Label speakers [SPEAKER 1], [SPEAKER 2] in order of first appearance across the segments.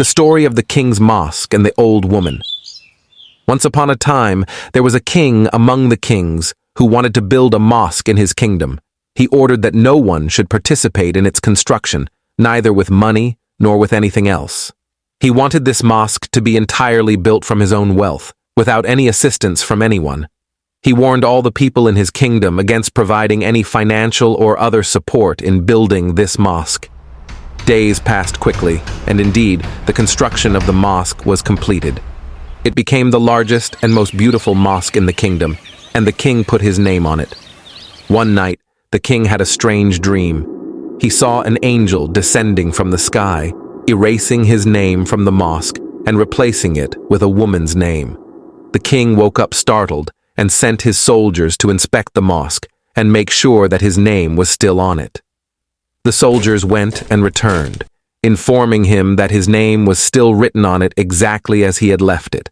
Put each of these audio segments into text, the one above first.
[SPEAKER 1] The story of the king's mosque and the old woman. Once upon a time, there was a king among the kings who wanted to build a mosque in his kingdom. He ordered that no one should participate in its construction, neither with money nor with anything else. He wanted this mosque to be entirely built from his own wealth, without any assistance from anyone. He warned all the people in his kingdom against providing any financial or other support in building this mosque. Days passed quickly, and indeed, the construction of the mosque was completed. It became the largest and most beautiful mosque in the kingdom, and the king put his name on it. One night, the king had a strange dream. He saw an angel descending from the sky, erasing his name from the mosque and replacing it with a woman's name. The king woke up startled and sent his soldiers to inspect the mosque and make sure that his name was still on it. The soldiers went and returned, informing him that his name was still written on it exactly as he had left it.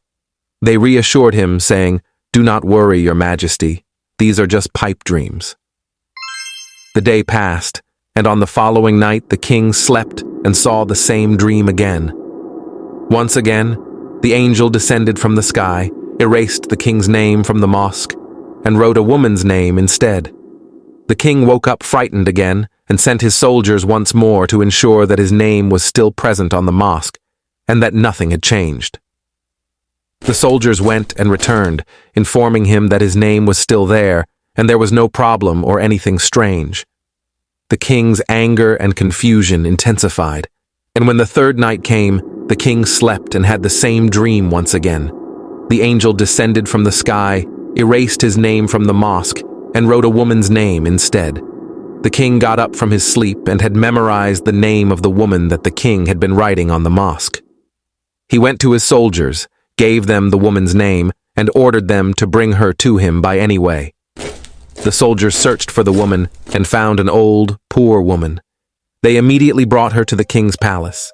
[SPEAKER 1] They reassured him, saying, "Do not worry, Your Majesty. These are just pipe dreams." The day passed, and on the following night the king slept and saw the same dream again. Once again, the angel descended from the sky, erased the king's name from the mosque, and wrote a woman's name instead. The king woke up frightened again and sent his soldiers once more to ensure that his name was still present on the mosque and that nothing had changed. The soldiers went and returned, informing him that his name was still there and there was no problem or anything strange. The king's anger and confusion intensified, and when the third night came, the king slept and had the same dream once again. The angel descended from the sky, erased his name from the mosque, and wrote a woman's name instead. The king got up from his sleep and had memorized the name of the woman that the king had been writing on the mosque. He went to his soldiers, gave them the woman's name, and ordered them to bring her to him by any way. The soldiers searched for the woman and found an old, poor woman. They immediately brought her to the king's palace.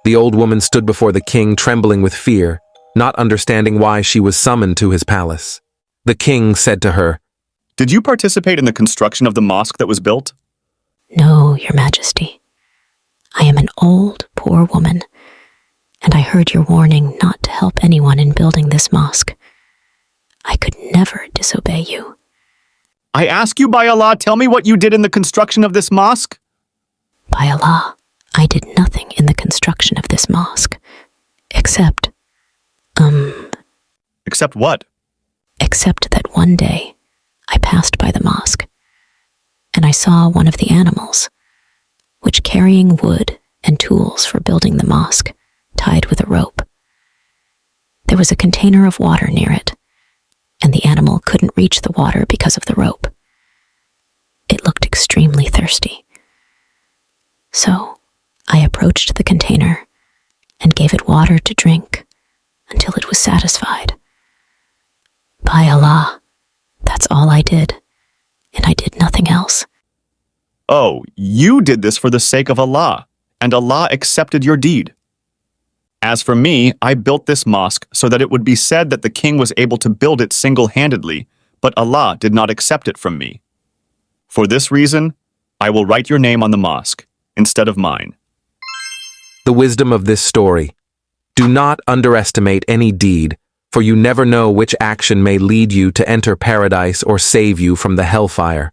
[SPEAKER 1] The old woman stood before the king trembling with fear, not understanding why she was summoned to his palace. The king said to her,
[SPEAKER 2] "Did you participate in the construction of the mosque that was built?"
[SPEAKER 3] "No, Your Majesty. I am an old, poor woman, and I heard your warning not to help anyone in building this mosque. I could never disobey you."
[SPEAKER 2] "I ask you by Allah, tell me what you did in the construction of this mosque."
[SPEAKER 3] "By Allah, I did nothing in the construction of this mosque, except,
[SPEAKER 2] Except what?
[SPEAKER 3] except that one day I passed by the mosque, and I saw one of the animals, which carrying wood and tools for building the mosque, tied with a rope. There was a container of water near it, and the animal couldn't reach the water because of the rope. It looked extremely thirsty. So I approached the container and gave it water to drink until it was satisfied. By Allah, that's all I did, and I did nothing else."
[SPEAKER 2] "Oh, you did this for the sake of Allah, and Allah accepted your deed. As for me, I built this mosque so that it would be said that the king was able to build it single-handedly, but Allah did not accept it from me. For this reason, I will write your name on the mosque instead of mine."
[SPEAKER 1] The wisdom of this story. Do not underestimate any deed, for you never know which action may lead you to enter paradise or save you from the hellfire.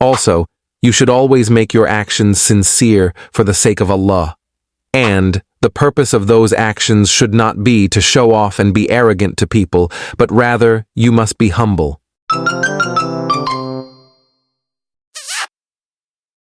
[SPEAKER 1] Also, you should always make your actions sincere for the sake of Allah. And the purpose of those actions should not be to show off and be arrogant to people, but rather you must be humble.